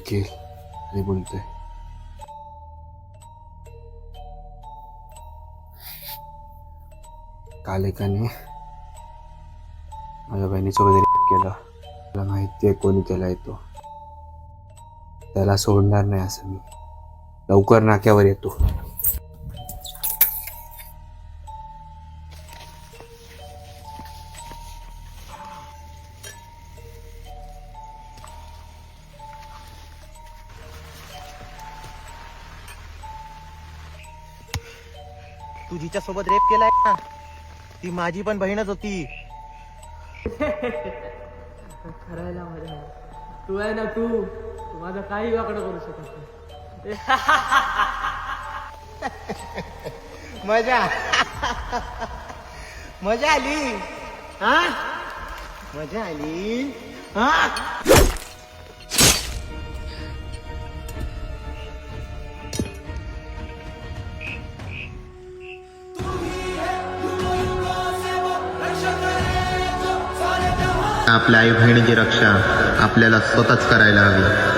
वकील आणि बोलतोय. काल एकाने माझ्या बहिणीसोबत रेप केलं. मला माहिती आहे कोणी केला येतो. त्याला सोडणार नाही असं मी. लवकर नाक्यावर येतो. तू जिच्या सोबत रेप केलाय ना ती माझी पण बहीणच होती. करायला मजा तू आहे ना तू माझं काही वाकडं करू शकत नाही. मजा मजा आली हा मजा आली हा. आपल्या आई बहिणीची रक्षा आपल्याला स्वतःच करायला हवी.